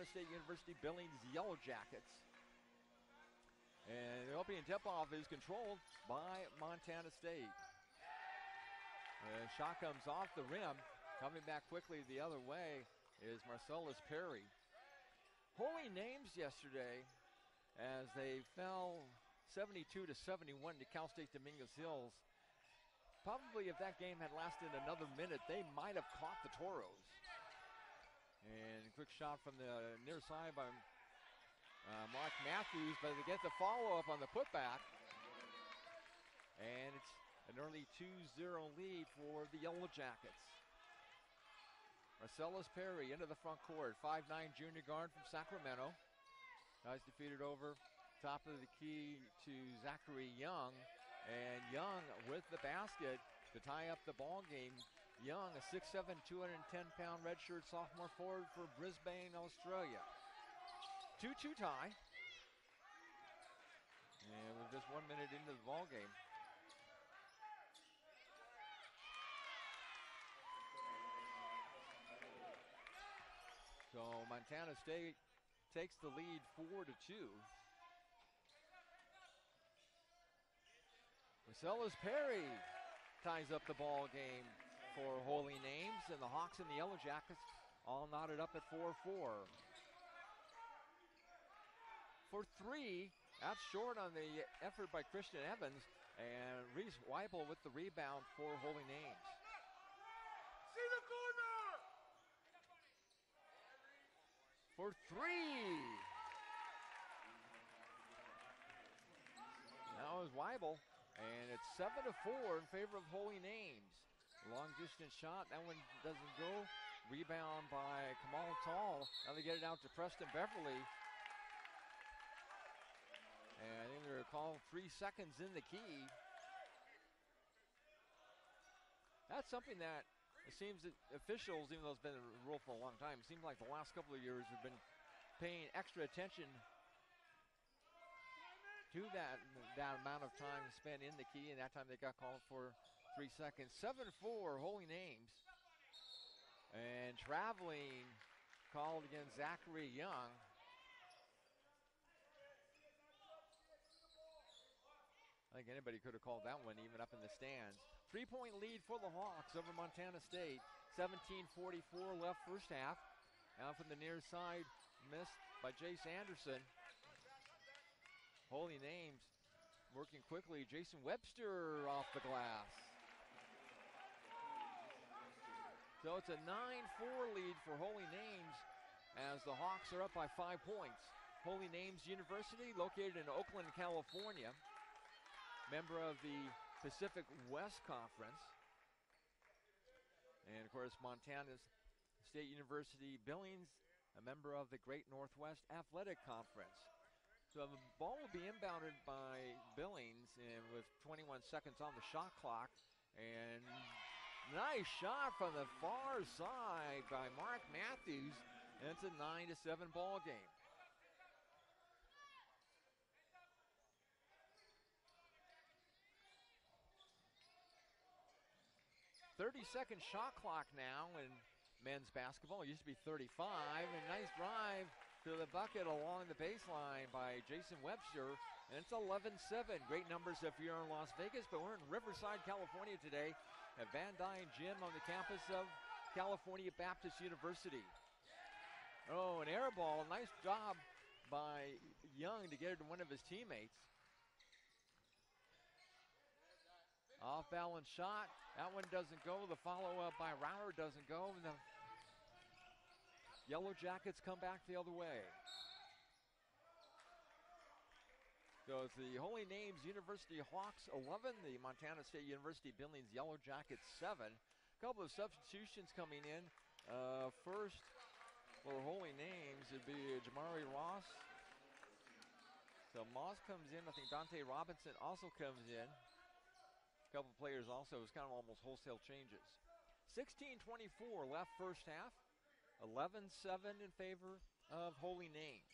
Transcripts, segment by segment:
Montana State University Billings Yellow Jackets. And the opening tip-off is controlled by Montana State. The shot comes off the rim. Coming back quickly the other way is Marcellus Perry. Holy names yesterday as they fell 72-71 to Cal State Dominguez Hills. Probably if that game had lasted another minute, they might have caught the Toros. And quick shot from the near side by Mark Matthews, but they get the follow-up on the putback. And it's an early 2-0 lead for the Yellow Jackets. Marcellus Perry into the front court, 5'9" junior guard from Sacramento. Guys defeated over top of the key to Zachary Young. And Young with the basket to tie up the ball game. Young, a 6'7", 210-pound redshirt sophomore forward for Brisbane, Australia. 2-2 tie. And we're just 1 minute into the ball game. So Montana State takes the lead 4-2. Marcellus Perry ties up the ball game for Holy Names, and the Hawks and the Yellow Jackets all knotted up at 4-4. For three, that's short on the effort by Christian Evans, and Reese Weibel with the rebound for Holy Names. See the corner! For three. Now is Weibel, and it's 7-4 in favor of Holy Names. Long distance shot, that one doesn't go. Rebound by Kamal Tall. Now they get it out to Preston Beverly. And I think they're called 3 seconds in the key. That's something that it seems that officials, even though it's been a rule for a long time, it seems like the last couple of years have been paying extra attention to that amount of time spent in the key, and that time they got called for 3 seconds. 7-4, Holy Names. And traveling called against Zachary Young. I think anybody could have called that one even up in the stands. 3-point lead for the Hawks over Montana State. 17:44 left first half. Now from the near side, missed by Jace Anderson. Holy Names working quickly. Jason Webster off the glass. So it's a 9-4 lead for Holy Names as the Hawks are up by 5 points. Holy Names University, located in Oakland, California. Member of the Pacific West Conference. And, of course, Montana State University Billings, a member of the Great Northwest Athletic Conference. So the ball will be inbounded by Billings and with 21 seconds on the shot clock. And nice shot from the far side by Mark Matthews. And it's a 9-7 ball game. 30-second shot clock now in men's basketball. It used to be 35. And nice drive to the bucket along the baseline by Jason Webster. And it's 11-7. Great numbers if you're in Las Vegas, but we're in Riverside, California today at Van Dyne Gym on the campus of California Baptist University. Oh, an air ball. Nice job by Young to get it to one of his teammates. Off-balance shot. That one doesn't go. The follow-up by Rauer doesn't go. And the Yellow Jackets come back the other way. So it's the Holy Names University Hawks 11, the Montana State University Billings Yellow Jackets 7. A couple of substitutions coming in. First, for Holy Names, it'd be Jamari Ross. So Moss comes in. I think Dante Robinson also comes in. Couple of players also. It's kind of almost wholesale changes. 16:24 left first half. 11-7 in favor of Holy Names.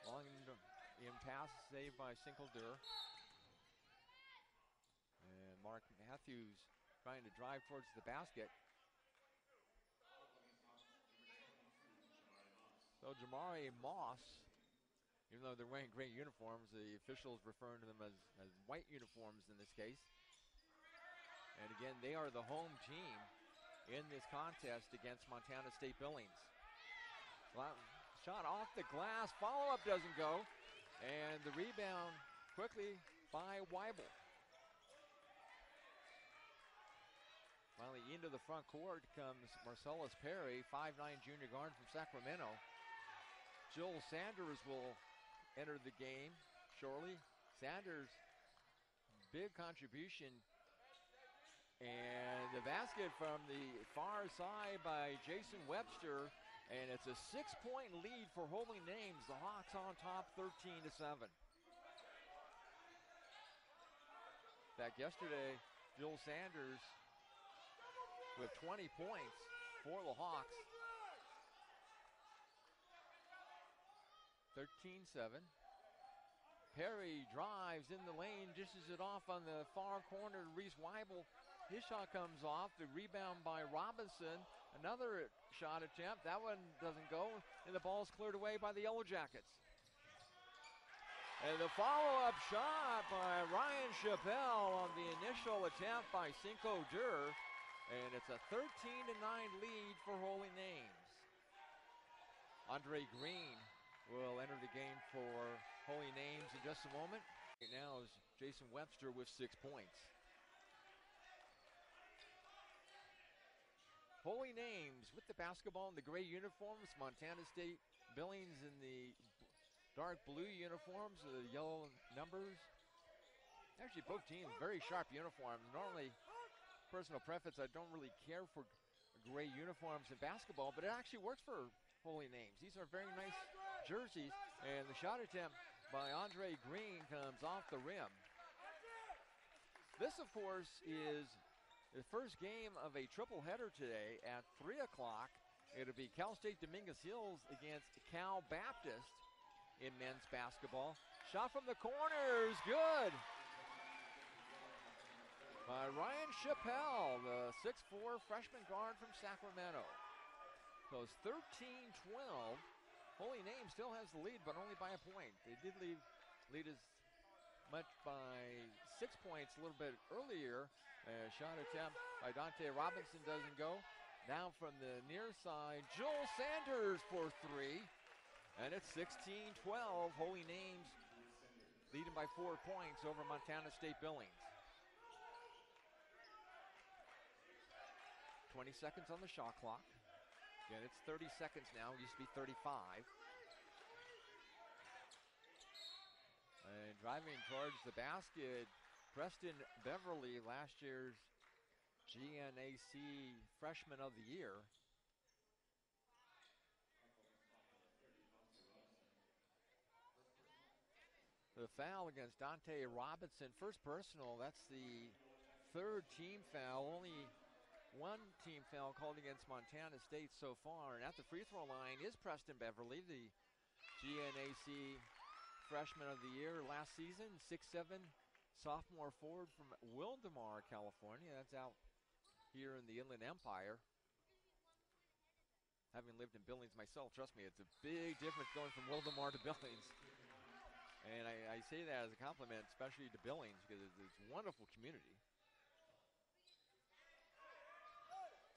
Long in pass saved by Sinkeldur. And Mark Matthews trying to drive towards the basket. So Jamari Moss, even though they're wearing gray uniforms, the officials referring to them as white uniforms in this case. And again, they are the home team in this contest against Montana State Billings. Shot off the glass, follow-up doesn't go, and the rebound quickly by Weibel. Finally into the front court comes Marcellus Perry, 5'9" junior guard from Sacramento. Joel Sanders will enter the game shortly. Sanders, big contribution. And the basket from the far side by Jason Webster. And it's a 6-point lead for Holy Names. The Hawks on top 13-7. In fact, yesterday, Joel Sanders with 20 points for the Hawks. 13-7. Perry drives in the lane, dishes it off on the far corner to Reese Weibel. His shot comes off. The rebound by Robinson. Another shot attempt. That one doesn't go, and the ball's cleared away by the Yellow Jackets. And the follow-up shot by Ryan Chappelle on the initial attempt by Cinco Dur. And it's a 13-9 lead for Holy Names. Andre Green will enter the game for Holy Names in just a moment. Right now is Jason Webster with 6 points. Holy Names with the basketball in the gray uniforms. Montana State Billings in the dark blue uniforms, the yellow numbers. Actually, both teams very sharp uniforms. Normally, personal preference, I don't really care for gray uniforms in basketball, but it actually works for Holy Names. These are very nice jerseys, and the shot attempt by Andre Green comes off the rim. This, of course, is the first game of a triple header today at 3 o'clock. It'll be Cal State Dominguez Hills against Cal Baptist in men's basketball. Shot from the corner is good by Ryan Chappelle, the 6'4" freshman guard from Sacramento. So it's 13-12. Holy Name still has the lead, but only by a point. They did lead as much by 6 points a little bit earlier. Shot attempt by Dante Robinson doesn't go. Now from the near side, Joel Sanders for 3. And it's 16-12. Holy Names leading by 4 points over Montana State Billings. 20 seconds on the shot clock. Again, it's 30 seconds now. It used to be 35. And driving towards the basket, Preston Beverly, last year's GNAC Freshman of the Year. The foul against Dante Robinson, first personal. That's the third team foul. Only one team foul called against Montana State so far. And at the free throw line is Preston Beverly, the GNAC Freshman of the Year last season. 6'7", sophomore forward from Wildomar, California. That's out here in the Inland Empire. Having lived in Billings myself, trust me, it's a big difference going from Wildomar to Billings. And I say that as a compliment, especially to Billings, because it's a wonderful community.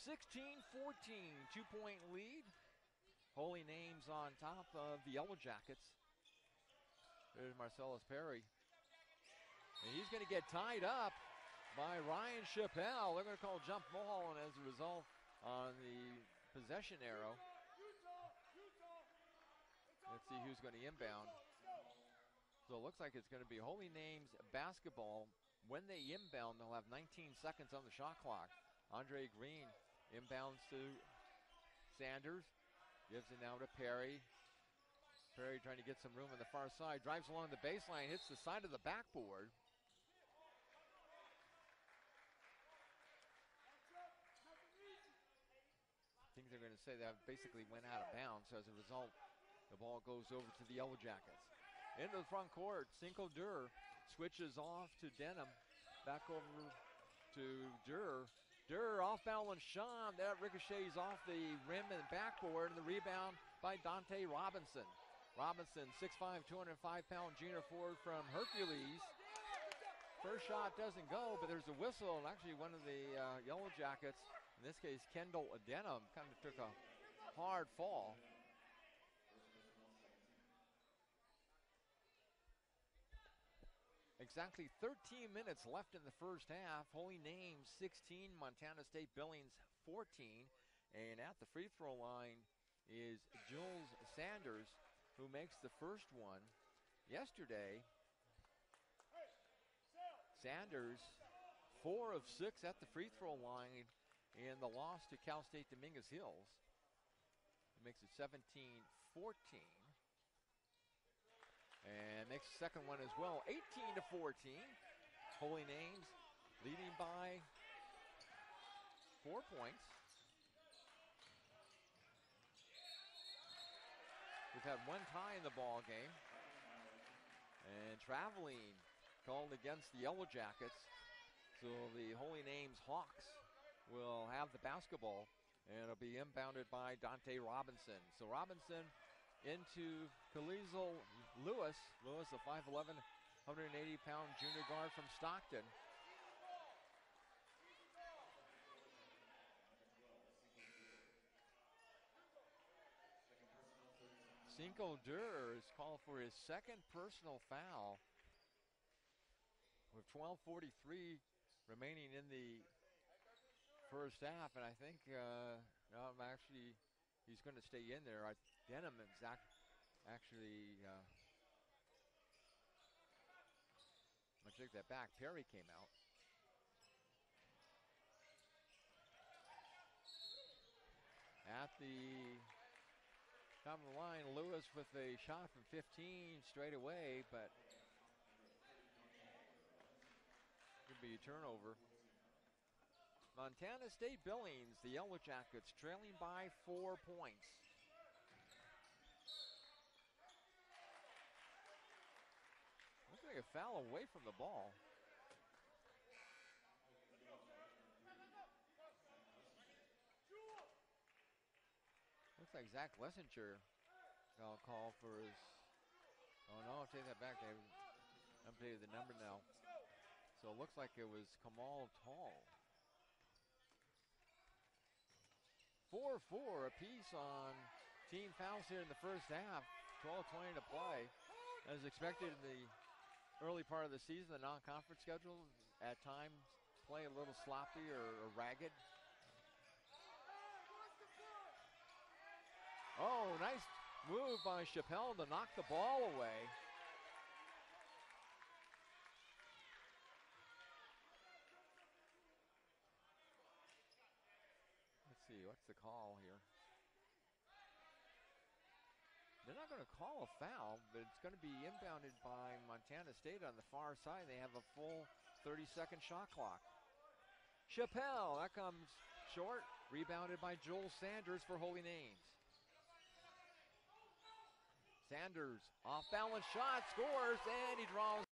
16-14, 2-point lead. Holy Names on top of the Yellow Jackets. There's Marcellus Perry. And he's going to get tied up by Ryan Chappelle. They're going to call jump ball, and as a result, on the possession arrow. Let's see who's going to inbound. So it looks like it's going to be Holy Names basketball. When they inbound, they'll have 19 seconds on the shot clock. Andre Green inbounds to Sanders. Gives it now to Perry. Perry trying to get some room on the far side. Drives along the baseline, hits the side of the backboard. I think they're going to say that basically went out of bounds. So as a result, the ball goes over to the Yellow Jackets. Into the front court, Cinco Dur switches off to Denham. Back over to Dur. Durr off balance shot. That ricochets off the rim and backboard, and the rebound by Dante Robinson. Robinson, 6'5", 205-pound junior forward from Hercules. First shot doesn't go, but there's a whistle, and actually one of the Yellow Jackets, in this case Kendall Adenham, kind of took a hard fall. Exactly 13 minutes left in the first half. Holy Names 16, Montana State Billings 14. And at the free throw line is Jules Sanders, who makes the first one. Yesterday, Sanders 4 of 6 at the free throw line in the loss to Cal State Dominguez Hills. He makes it 17-14. And makes the second one as well, 18-14. Holy Names leading by 4 points. We've had one tie in the ball game. And traveling called against the Yellow Jackets. So the Holy Names Hawks will have the basketball, and it'll be inbounded by Dante Robinson. So Robinson into Kalizel Lewis. Lewis, a 5'11", 180-pound junior guard from Stockton. Cinco Durr is called for his second personal foul with 12:43 remaining in the first half, and I think actually he's going to stay in there. Denham actually, I take that back. Perry came out. At the top of the line, Lewis with a shot from 15 straight away, but could be a turnover. Montana State Billings, the Yellow Jackets, trailing by 4 points. Looks like a foul away from the ball. Looks like Zach Lessinger got a call for his. Oh no, take that back. They updated the number now. So it looks like it was Kamal Tall. 4-4 apiece on team fouls here in the first half. 12:20 to play. As expected in the early part of the season, the non-conference schedule at times play a little sloppy or ragged. Oh, nice move by Chappelle to knock the ball away. Let's see, what's the call here? They're not going to call a foul, but it's going to be inbounded by Montana State on the far side. They have a full 30-second shot clock. Chappelle, that comes short. Rebounded by Joel Sanders for Holy Names. Sanders, off balance shot, scores, and he draws